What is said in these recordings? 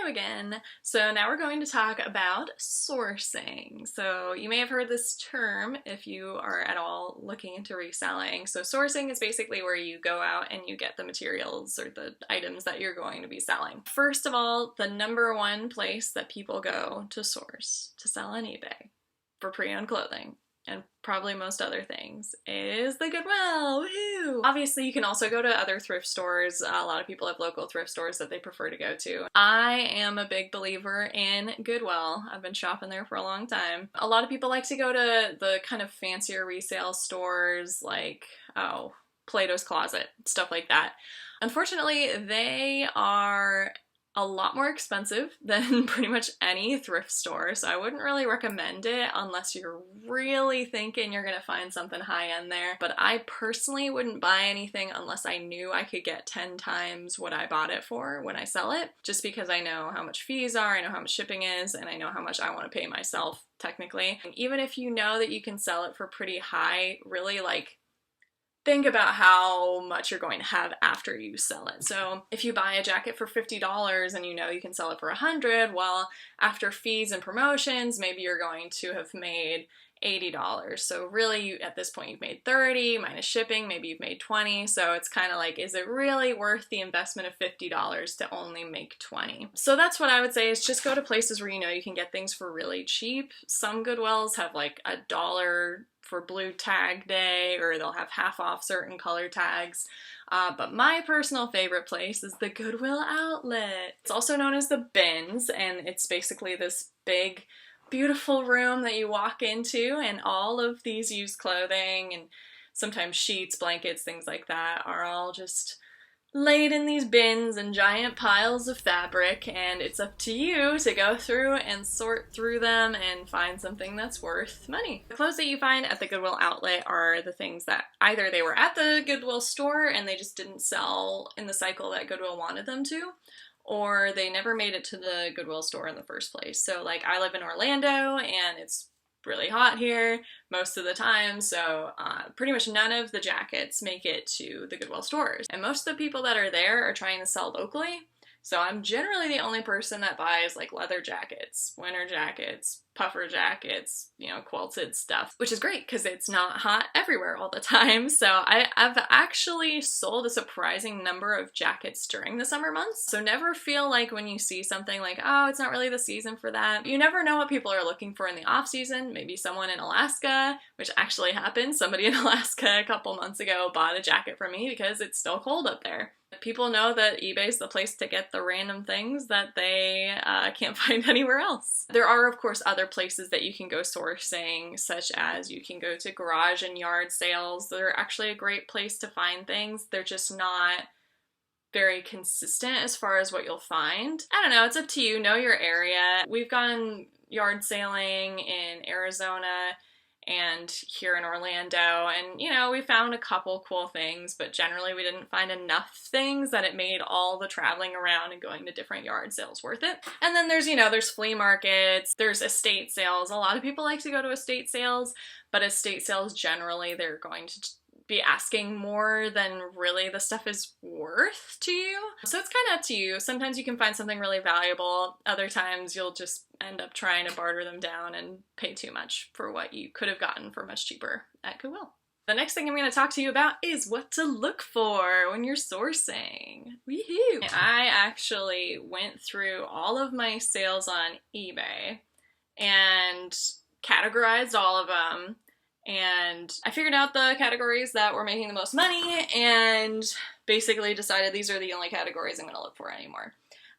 you again. So now we're going to talk about sourcing. So you may have heard this term if you are at all looking into reselling. So sourcing is basically where you go out and you get the materials or the items that you're going to be selling. First of all, the number one place that people go to source to sell on eBay for pre-owned clothing and probably most other things is the Goodwill. Woohoo! Obviously, you can also go to other thrift stores. A lot of people have local thrift stores that they prefer to go to. I am a big believer in Goodwill. I've been shopping there for a long time. A lot of people like to go to the kind of fancier resale stores like, Plato's Closet, stuff like that. Unfortunately, they are a lot more expensive than pretty much any thrift store, so I wouldn't really recommend it unless you're really thinking you're gonna find something high-end there. But I personally wouldn't buy anything unless I knew I could get 10 times what I bought it for when I sell it, just because I know how much fees are, I know how much shipping is, and I know how much I want to pay myself, technically. And even if you know that you can sell it for pretty high, really think about how much you're going to have after you sell it. So if you buy a jacket for $50 and you know you can sell it for $100, well, after fees and promotions, maybe you're going to have made $80. So really, at this point, you've made $30 minus shipping, maybe you've made $20. So it's kind of like, is it really worth the investment of $50 to only make $20? So that's what I would say, is just go to places where you know you can get things for really cheap. Some Goodwills have like $1 for blue tag day, or they'll have half off certain color tags. But my personal favorite place is the Goodwill outlet. It's also known as the bins, and it's basically this big, beautiful room that you walk into, and all of these used clothing and sometimes sheets, blankets, things like that are all just laid in these bins and giant piles of fabric, and it's up to you to go through and sort through them and find something that's worth money. The clothes that you find at the Goodwill outlet are the things that either they were at the Goodwill store and they just didn't sell in the cycle that Goodwill wanted them to, or they never made it to the Goodwill store in the first place. So like, I live in Orlando and it's really hot here most of the time, so pretty much none of the jackets make it to the Goodwill stores. And most of the people that are there are trying to sell locally, so I'm generally the only person that buys like leather jackets, winter jackets, puffer jackets, you know, quilted stuff, which is great because it's not hot everywhere all the time. So I've actually sold a surprising number of jackets during the summer months. So never feel like when you see something like, oh, it's not really the season for that. You never know what people are looking for in the off season. Maybe someone in Alaska, which actually happened. Somebody in Alaska a couple months ago bought a jacket from me because it's still cold up there. People know that eBay's the place to get the random things that they can't find anywhere else. There are, of course, other places that you can go sourcing, such as you can go to garage and yard sales. They're actually a great place to find things. They're just not very consistent as far as what you'll find. I don't know, it's up to you. Know your area. We've gone yard sailing in Arizona and here in Orlando, and you know, we found a couple cool things, but generally we didn't find enough things that it made all the traveling around and going to different yard sales worth it. And then there's, you know, there's flea markets, there's estate sales. A lot of people like to go to estate sales, but estate sales generally they're going to be asking more than really the stuff is worth to you. So it's kind of up to you. Sometimes you can find something really valuable. Other times you'll just end up trying to barter them down and pay too much for what you could have gotten for much cheaper at Goodwill. The next thing I'm going to talk to you about is what to look for when you're sourcing. Woohoo! I actually went through all of my sales on eBay and categorized all of them. And I figured out the categories that were making the most money and basically decided these are the only categories I'm going to look for anymore.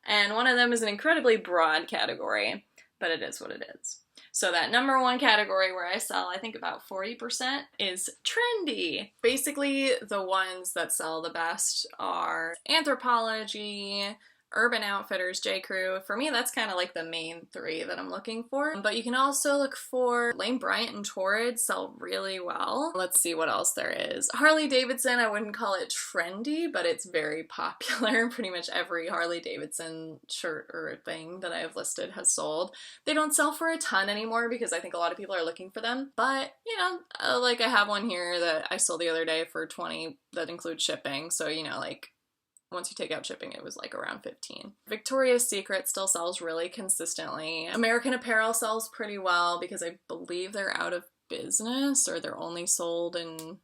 And one of them is an incredibly broad category, but it is what it is. So that number one category where I sell, I think about 40%, is trendy. Basically, the ones that sell the best are Anthropologie, Urban Outfitters, J. Crew. For me, that's kind of like the main three that I'm looking for. But you can also look for Lane Bryant and Torrid sell really well. Let's see what else there is. Harley Davidson, I wouldn't call it trendy, but it's very popular. Pretty much every Harley Davidson shirt or thing that I have listed has sold. They don't sell for a ton anymore because I think a lot of people are looking for them. But, you know, like I have one here that I sold the other day for $20 that includes shipping. So, you know, like, once you take out shipping, it was like around 15. Victoria's Secret still sells really consistently. American Apparel sells pretty well because I believe they're out of business, or they're only sold in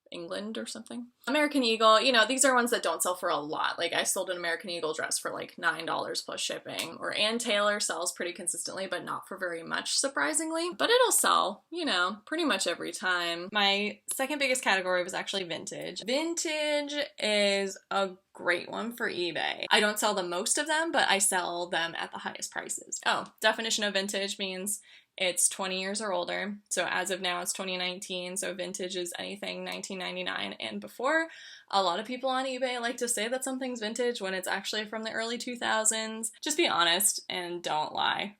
England or something. American Eagle, you know, these are ones that don't sell for a lot. Like I sold an American Eagle dress for like $9 plus shipping. Or Ann Taylor sells pretty consistently, but not for very much, surprisingly. But it'll sell, you know, pretty much every time. My second biggest category was actually vintage. Vintage is a great one for eBay. I don't sell the most of them, but I sell them at the highest prices. Oh, definition of vintage means it's 20 years or older. So as of now, it's 2019. So vintage is anything 1999 and before. A lot of people on eBay like to say that something's vintage when it's actually from the early 2000s. Just be honest and don't lie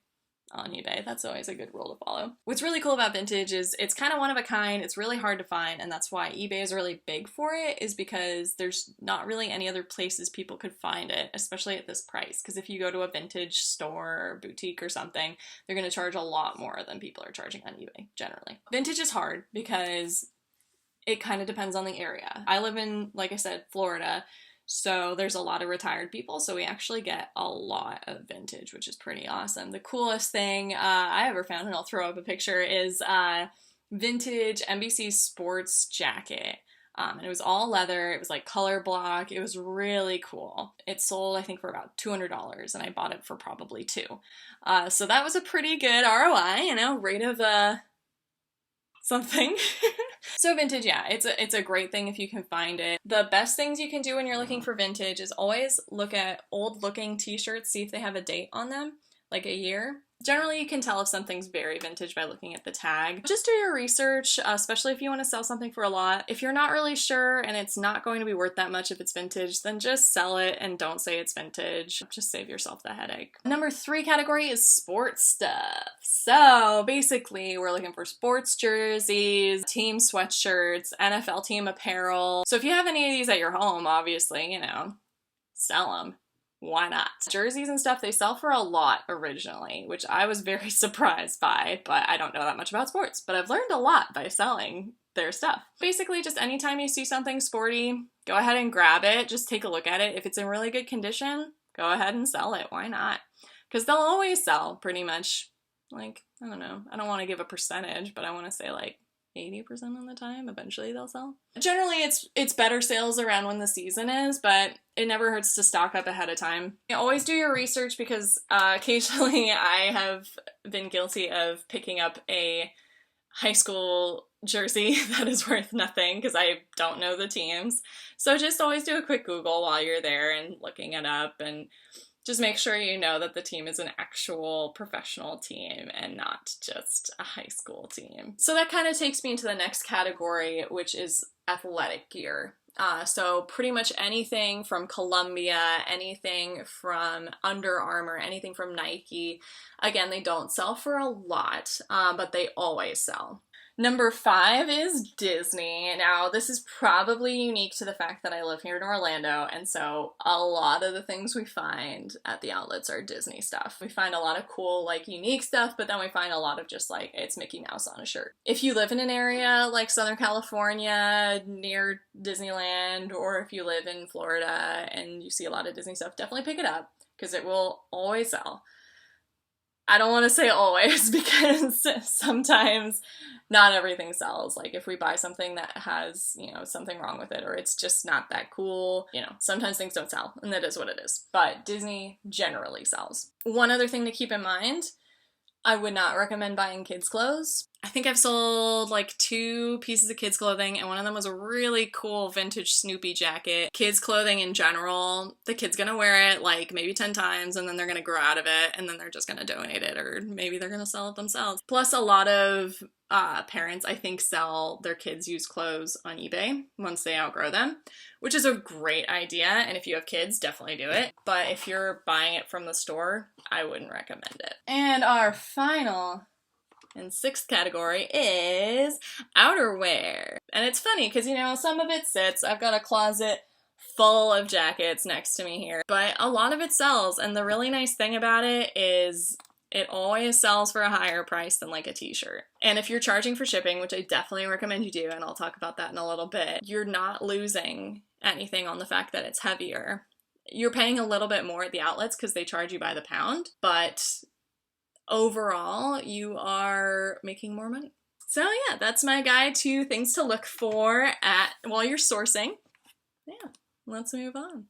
on eBay. That's always a good rule to follow. What's really cool about vintage is it's kind of one of a kind. It's really hard to find, and that's why eBay is really big for it, is because there's not really any other places people could find it, especially at this price. Because if you go to a vintage store or boutique or something, they're going to charge a lot more than people are charging on eBay, generally. Vintage is hard because it kind of depends on the area. I live in, like I said, Florida, so there's a lot of retired people, so we actually get a lot of vintage, which is pretty awesome. The coolest thing I ever found, and I'll throw up a picture, is vintage NBC sports jacket. And it was all leather. It was like color block. It was really cool. It sold, I think, for about $200, and I bought it for probably $2. So that was a pretty good ROI, you know, rate of something. So vintage, yeah, it's a great thing if you can find it. The best things you can do when you're looking for vintage is always look at old looking t-shirts, see if they have a date on them, like a year. Generally, you can tell if something's very vintage by looking at the tag. Just do your research, especially if you want to sell something for a lot. If you're not really sure and it's not going to be worth that much if it's vintage, then just sell it and don't say it's vintage. Just save yourself the headache. Number 3 category is sports stuff. So basically, we're looking for sports jerseys, team sweatshirts, NFL team apparel. So if you have any of these at your home, obviously, you know, sell them. Why not? Jerseys and stuff, they sell for a lot originally, which I was very surprised by, but I don't know that much about sports. But I've learned a lot by selling their stuff. Basically, just anytime you see something sporty, go ahead and grab it. Just take a look at it. If it's in really good condition, go ahead and sell it. Why not? Because they'll always sell pretty much, like, I don't know. I don't want to give a percentage, but I want to say like 80% of the time, eventually they'll sell. Generally, it's better sales around when the season is, but it never hurts to stock up ahead of time. You always do your research because occasionally I have been guilty of picking up a high school jersey that is worth nothing because I don't know the teams. So just always do a quick Google while you're there and looking it up, and just make sure you know that the team is an actual professional team and not just a high school team. So that kind of takes me into the next category, which is athletic gear. So pretty much anything from Columbia, anything from Under Armour, anything from Nike. Again, they don't sell for a lot, but they always sell. Number 5 is Disney. Now, this is probably unique to the fact that I live here in Orlando, and so a lot of the things we find at the outlets are Disney stuff. We find a lot of cool, like, unique stuff, but then we find a lot of just, like, it's Mickey Mouse on a shirt. If you live in an area like Southern California, near Disneyland, or if you live in Florida and you see a lot of Disney stuff, definitely pick it up, because it will always sell. I don't want to say always, because sometimes not everything sells. Like if we buy something that has, you know, something wrong with it, or it's just not that cool, you know, sometimes things don't sell, and that is what it is. But Disney generally sells. One other thing to keep in mind, I would not recommend buying kids' clothes. I think I've sold like 2 pieces of kids' clothing, and one of them was a really cool vintage Snoopy jacket. Kids' clothing in general, the kid's gonna wear it like maybe 10 times, and then they're gonna grow out of it, and then they're just gonna donate it, or maybe they're gonna sell it themselves. Plus, a lot of parents, I think, sell their kids' used clothes on eBay once they outgrow them, which is a great idea, and if you have kids, definitely do it. But if you're buying it from the store, I wouldn't recommend it. And our final and 6th category is outerwear. And it's funny because, you know, some of it sits. I've got a closet full of jackets next to me here, but a lot of it sells. And the really nice thing about it is it always sells for a higher price than like a t-shirt. And if you're charging for shipping, which I definitely recommend you do, and I'll talk about that in a little bit, you're not losing anything on the fact that it's heavier. You're paying a little bit more at the outlets because they charge you by the pound, but overall, you are making more money. So yeah, that's my guide to things to look for while you're sourcing. Yeah, let's move on.